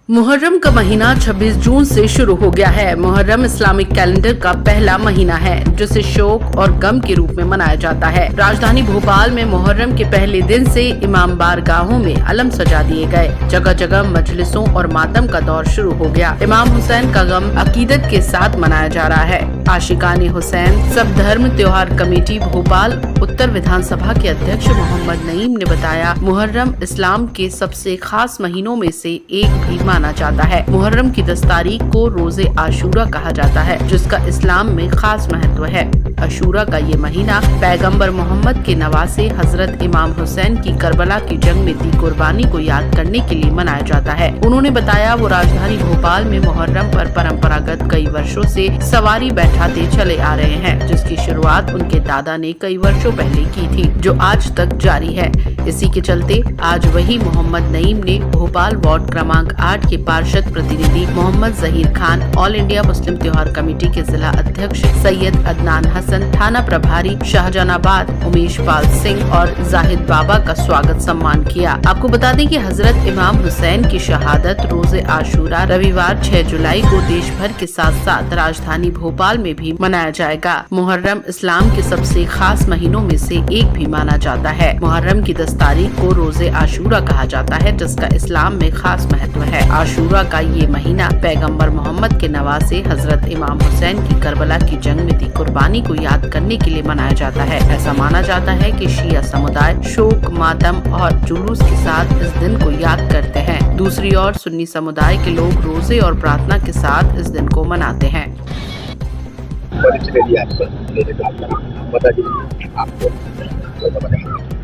मुहर्रम का महीना 26 जून से शुरू हो गया है। मुहर्रम इस्लामिक कैलेंडर का पहला महीना है जिसे शोक और गम के रूप में मनाया जाता है। राजधानी भोपाल में मुहर्रम के पहले दिन से इमाम बारगाहों में अलम सजा दिए गए। जगह जगह मजलिसों और मातम का दौर शुरू हो गया। इमाम हुसैन का गम अकीदत के साथ मनाया जा रहा है। आशिकाने हुसैन सब धर्म त्योहार कमेटी भोपाल उत्तर विधानसभा के अध्यक्ष मोहम्मद नईम ने बताया, मुहर्रम इस्लाम के सबसे खास महीनों में से एक भी माना जाता है। मुहर्रम की 10 तारीख को रोजे आशूरा कहा जाता है, जिसका इस्लाम में खास महत्व है। आशूरा का ये महीना पैगंबर मोहम्मद के नवासे हजरत इमाम हुसैन की करबला की जंग में दी कुर्बानी को याद करने के लिए मनाया जाता है। उन्होंने बताया, वो राजधानी भोपाल में मुहर्रम पर परंपरागत कई वर्षों से सवारी बैठाते चले आ रहे हैं, जिसकी शुरुआत उनके दादा ने कई वर्षों पहले की थी, जो आज तक जारी है। इसी के चलते आज वही मोहम्मद नईम ने भोपाल वार्ड क्रमांक 8 के पार्षद प्रतिनिधि Mohammad Zaheer Khan, all India Muslim Tyohar committee के जिला अध्यक्ष सैयद अदनान हसन, थाना प्रभारी शाहजहानाबाद उमेश पाल सिंह और जाहिद बाबा का स्वागत सम्मान किया। आपको बता दें कि हजरत इमाम हुसैन की शहादत रोजे आशूरा रविवार 6 जुलाई को देश भर के साथ साथ राजधानी भोपाल में भी मनाया जाएगा। मुहर्रम इस्लाम के सबसे खास महीनों में से एक भी माना जाता है। मुहर्रम की 10 तारीख को रोजे आशूरा कहा जाता है, जिसका इस्लाम में खास महत्व है। आशूरा का ये महीना पैगंबर मोहम्मद के नवासे हजरत इमाम हुसैन की करबला की जंग में दी कुर्बानी को याद करने के लिए मनाया जाता है। ऐसा माना जाता है कि शिया समुदाय शोक, मातम और जुलूस के साथ इस दिन को याद करते हैं। दूसरी ओर सुन्नी समुदाय के लोग रोजे और प्रार्थना के साथ इस दिन को मनाते हैं।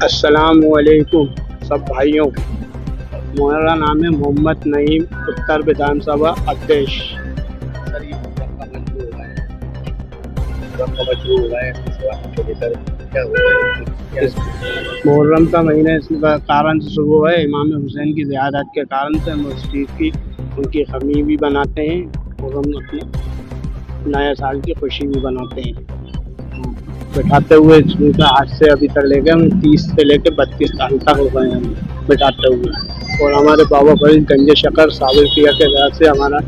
अस्सलामु अलैकुम सब भाइयों, मेरा नाम है मोहम्मद नईम, उत्तर विधानसभा अध्यक्ष। मुहर्रम का महीना इस कारण से शुरू हुआ है, इमाम हुसैन की ज़ियादत के कारण से हम उस चीज़ की उनकी खमी भी बनाते हैं और हम अपने नए साल की खुशी भी बनाते हैं। बैठाते हुए उनका आज से अभी तक लेकर हम 30 से लेकर 32 साल तक हो गए हम बैठाते हुए। और हमारे बाबा बड़ी गंजे शकर साबिर किया के घर से हमारा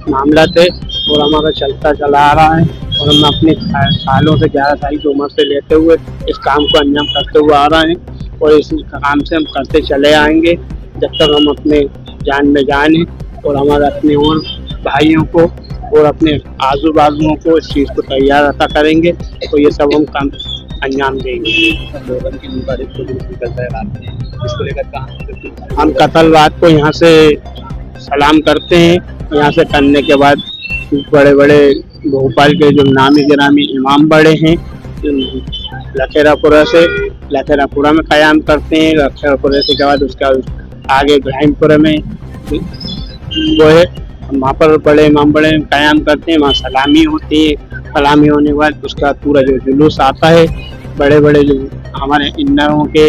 मामला थे और हमारा चलता चला आ रहा है। और हम अपने सालों से 11 साल की उम्र से लेते हुए इस काम को अंजाम करते हुए आ रहे हैं और इस काम से हम करते चले आएंगे जब तक हम अपने जान में जान हैं। और हमारे अपने और भाइयों को और अपने आजू बाजुओं को इस चीज़ को तैयार रखा करेंगे तो ये सब हम काम अंजाम देंगे। हम कतल रात को यहाँ से सलाम करते हैं। यहाँ से करने के बाद बड़े बड़े भोपाल के जो नामी गिरामी इमाम बड़े हैं लखेरापुरा में क़याम करते हैं। लखेरापुरा से के बाद उसका आगे इब्राहिमपुरा में वो है, वहाँ पर बड़े इमाम बड़े क़याम करते हैं। वहाँ सलामी होती है। सलामी होने के बाद उसका पूरा जो जुलूस आता है, बड़े बड़े जो हमारे इन्नरों के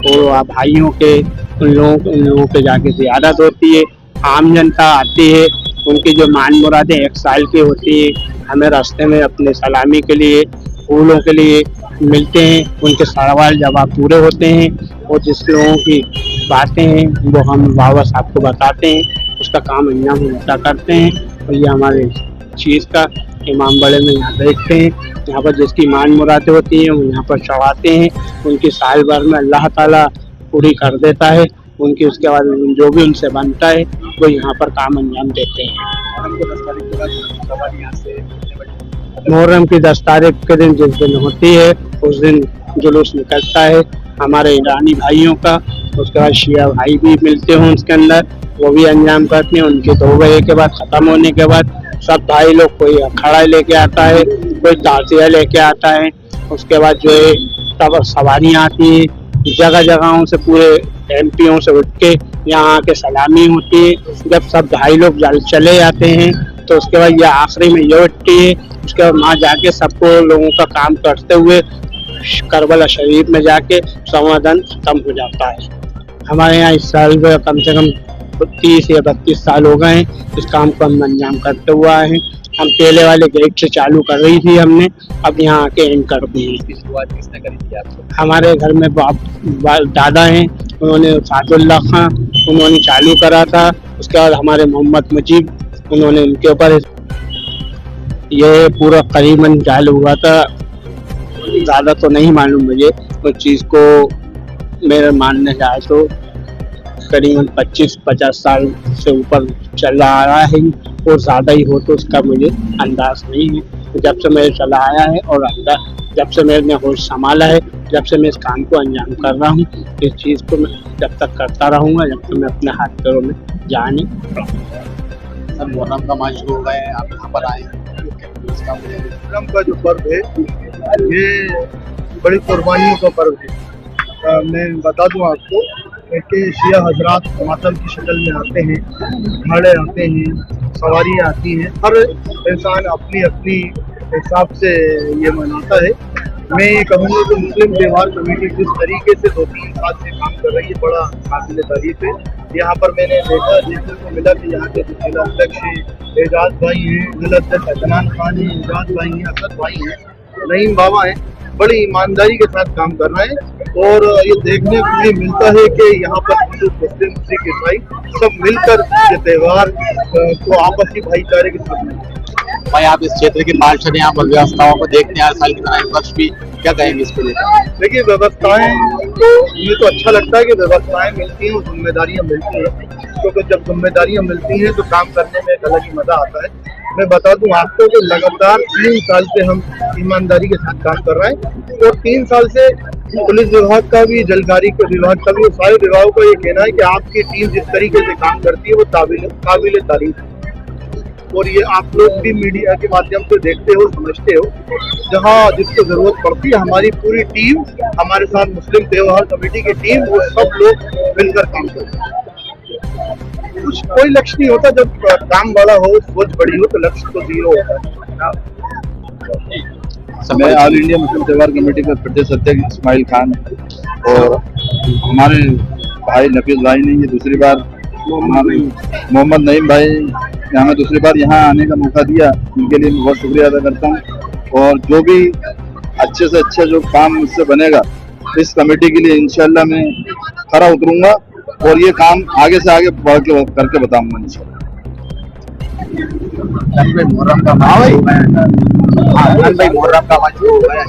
और भाइयों के उन लोगों के जाके ज़ियारत होती है। आम जनता आती है, उनकी जो मान मुरादें 1 साल की होती है, हमें रास्ते में अपने सलामी के लिए फूलों के लिए मिलते हैं। उनके सवाल जवाब पूरे होते हैं और जिस लोगों की बातें हैं वो हम बाबा साहब को बताते हैं, उसका काम अंजाम अदा करते हैं। और ये हमारे चीज़ का इमाम बड़े में यहाँ देखते हैं। यहाँ पर जिसकी मान मुरादें होती हैं वो यहाँ पर चढ़ाते हैं। उनकी साल भर में अल्लाह ताला पूरी कर देता है उनकी। उसके बाद जो भी उनसे बनता है वो यहाँ पर काम अंजाम देते हैं। मुहर्रम की 10 तारीख के दिन जिस दिन होती है उस दिन जुलूस निकलता है हमारे ईरानी भाइयों का। उसके बाद शिया भाई भी मिलते हैं उसके अंदर, वो भी अंजाम करते हैं। उनके 2 बजे के बाद ख़त्म होने के बाद सब भाई लोग कोई अखाड़ा लेके आता है, कोई ताज़िया लेके आता है। उसके बाद जो है तब सवारियाँ आती हैं जगह जगहों से, पूरे एमपीओं से उठ के यहाँ आके सलामी होती है। जब सब भाई लोग चले जाते हैं तो उसके बाद ये आखिरी में ये उठती है। उसके बाद वहाँ जाके सबको लोगों का काम करते हुए करबला शरीफ में जाके समाधान खत्म हो जाता है। हमारे यहाँ इस साल में कम से कम 30 या 32 साल हो गए हैं इस काम को हम अंजाम करते हुए आए हैं। हम पहले वाले गेट से चालू कर रही थी हमने, अब यहाँ आके एंड कर दी। शुरुआत किसने करी थी आपको? हमारे घर में दादा हैं, उन्होंने फातुल्लाह खां, उन्होंने चालू करा था। उसके बाद हमारे मोहम्मद मुजीब, उन्होंने उनके ऊपर ये पूरा करीबन जाल हुआ था। ज़्यादा तो नहीं मालूम मुझे उस चीज़ को, मेरे मानने जाए तो करीबन 25-50 साल से ऊपर चला आ रहा है और ज़्यादा ही हो तो उसका मुझे अंदाज नहीं है। जब से मैं चला आया है और जब से मैंने होश संभाला है, जब से मैं इस काम को अंजाम कर रहा हूँ, इस चीज़ को मैं जब तक करता रहूँगा जब तक मैं अपने हाथ पैरों में जा नहीं पाऊँगा। सर मुहर्रम का माह शुरू हो गए हैं, आप यहाँ पर आए हैं, मुहर्रम का जो पर्व है ये बड़ी कुर्बानियों का पर्व है। मैं बता दूं आपको कि शिया हजरात मातम की शक्ल में आते हैं, भाड़े आते हैं, सवारियाँ आती हैं, हर इंसान अपनी अपनी हिसाब से ये मनाता है। मैं ये कहूँगा कि मुस्लिम त्योहार कमेटी जिस तरीके से 2-3 साल से काम कर रही है, बड़ा काबिल तारीफ है। यहाँ पर मैंने देखने को मिला कि यहाँ के जिला अध्यक्ष एजाज भाई हैं, जिला अध्यक्ष अदनान खान हैं, एजाज भाई हैं, असद भाई हैं, नईम बाबा हैं, बड़ी ईमानदारी के साथ काम कर रहे हैं। और ये देखने को भी मिलता है कि यहाँ पर हिंदू, मुस्लिम, सिख, ईसाई सब मिलकर ये त्यौहार को आपसी भाईचारे के साथ मनाते हैं। भाई आप इस क्षेत्र के पार्षद हैं, आप व्यवस्थाओं को देखते हैं हर साल की तरह इस वर्ष भी, क्या कहेंगे इसको लेकर? देखिए व्यवस्थाएं तो ये तो अच्छा लगता है कि व्यवस्थाएं मिलती हैं और जिम्मेदारियां मिलती हैं, क्योंकि जब जिम्मेदारियां मिलती हैं तो काम करने में एक अलग ही मजा आता है। मैं बता दूं आपको कि लगातार 3 साल से हम ईमानदारी के साथ काम कर रहे हैं और 3 साल से पुलिस विभाग का भी, जलकारी के विभाग का भी, सारे विभागों का ये कहना है कि आपकी टीम जिस तरीके से काम करती है वो काबिल तारीफ है। और ये आप लोग भी मीडिया के माध्यम से देखते हो, समझते हो, जहाँ जिसको जरूरत पड़ती है हमारी पूरी टीम, हमारे साथ मुस्लिम त्योहार कमेटी की टीम, वो सब लोग मिलकर काम करते हैं। कुछ कोई लक्ष्य नहीं होता, जब काम बड़ा हो, सोच बड़ी हो तो लक्ष्य तो 0 होता है। मैं all India Muslim Tyohar committee का प्रदेश अध्यक्ष इस्माइल खान, और हमारे भाई नफीस भाई ने ये दूसरी बार, मोहम्मद नईम भाई ने हमें दूसरी बार यहाँ आने का मौका दिया, उनके लिए मैं बहुत शुक्रिया अदा करता हूँ। और जो भी अच्छे से अच्छा जो काम मुझसे बनेगा इस कमेटी के लिए इंशाल्लाह मैं खरा उतरूंगा और ये काम आगे से आगे बढ़ के करके बताऊंगा इंशाल्लाह। मुहर्रम का माह मुहर्रम का माह शुरू हो गया है,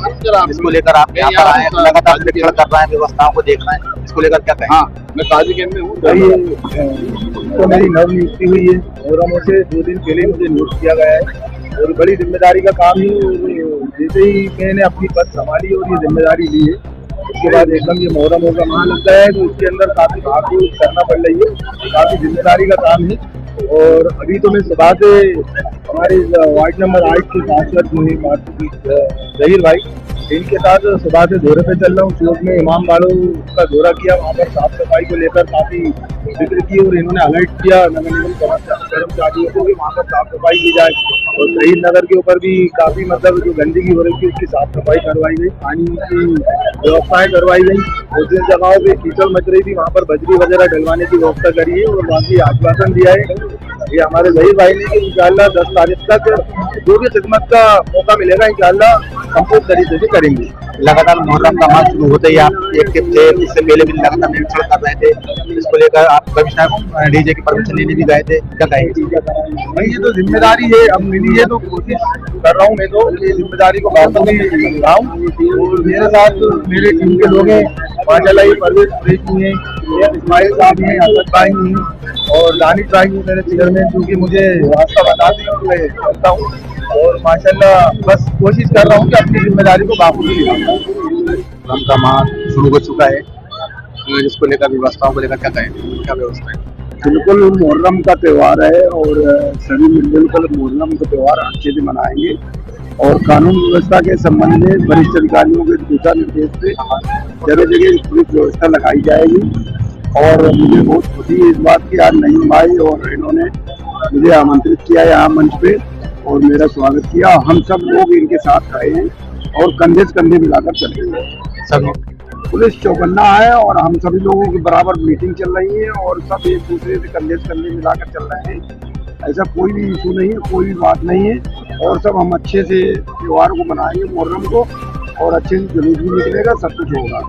इसको लेकर आप यहाँ पर आए, लगातार निरीक्षण कर रहे हैं, व्यवस्थाओं को देख रहे हैं, इसको लेकर क्या कहें? हाँ, मैं काजी कैंप में हूँ। तो मेरी नव नियुक्ति हुई है, मुहर्रम से 2 दिन पहले मुझे नियुक्त किया गया है और बड़ी जिम्मेदारी का काम ही, जैसे ही मैंने अपनी पद संभाली और ये जिम्मेदारी ली है, उसके बाद एकदम ये मुहर्रम का माह लगता है तो उसके अंदर काफी भाग करना पड़ रही है, काफी जिम्मेदारी का काम है। और अभी तो मैं सुबह से हमारे वार्ड नंबर 8 के सांसद जहीर भाई, इनके साथ सुबह से दौरे पे चल रहा हूँ। चौक में इमाम बाड़ों का दौरा किया, वहाँ पर साफ सफाई को लेकर काफी जिक्र की और इन्होंने अलर्ट किया नगर निगम कर्मचारियों को कि वहाँ पर साफ सफाई की जाए। और शहीद नगर के ऊपर भी काफी मतलब जो गंदगी हो रही थी उसकी साफ सफाई करवाई गई, पानी की व्यवस्थाएं करवाई गई। और जिन जगहों पे कीचड़ मच रही थी वहाँ पर बजरी वगैरह डलवाने की व्यवस्था करी है और वहाँ की आश्वासन दिया है ये हमारे जहीर भाई ने कि इंशाल्लाह 10 तारीख तक जो भी खिदमत का मौका मिलेगा इंशाल्लाह हम पूरी तरीके से करेंगे। लगातार मुहर्रम का माह शुरू होते ही आप एक्टिव थे, इससे पहले भी लगातार निरीक्षण कर रहे थे, इसको लेकर आप कमिश्नर डीजे की परमिशन लेने भी गए थे, क्या कहेंगे? भाई ये तो जिम्मेदारी है, अब मिली है तो कोशिश कर रहा हूँ मैं तो ये जिम्मेदारी को बाखूबी निभाऊं। और मेरे साथ मेरे टीम के लोग हैं, माशाल्लाह ये परवेज कुरैशी हैं, इस्माइल साहब हैं, असद भाई हैं और दानिश भाई हैं मेरे चेयरमैन, क्योंकि मुझे रास्ता बताते हैं मैं करता हूँ। और माशाल्लाह बस कोशिश कर रहा हूँ कि अपनी जिम्मेदारी को बाखूबी निभाऊं। मुहर्रम का माह शुरू हो चुका है, इसको लेकर व्यवस्थाओं को लेकर क्या कहें, क्या व्यवस्था है? बिल्कुल मुहर्रम का त्यौहार है और सभी मिलकर मुहर्रम का त्यौहार अच्छे से मनाएंगे और कानून व्यवस्था के संबंध में वरिष्ठ अधिकारियों के दिशा निर्देश से जगह जगह पुलिस व्यवस्था लगाई जाएगी। और मुझे बहुत खुशी है इस बात की, आज नईम भाई और इन्होंने मुझे आमंत्रित किया यहाँ मंच पे और मेरा स्वागत किया। हम सब लोग इनके साथ खड़े हैं और कंधे से कंधे मिलाकर चल रहे हैं। सब पुलिस चौकन्ना है और हम सभी लोगों की बराबर मीटिंग चल रही है और सब एक दूसरे से कंधे मिलाकर चल रहे हैं। ऐसा कोई भी इशू नहीं है, कोई भी बात नहीं है और सब हम अच्छे से त्योहार को मनाएंगे मुहर्रम को और अच्छे से जुलूस भी निकलेगा, सब कुछ होगा।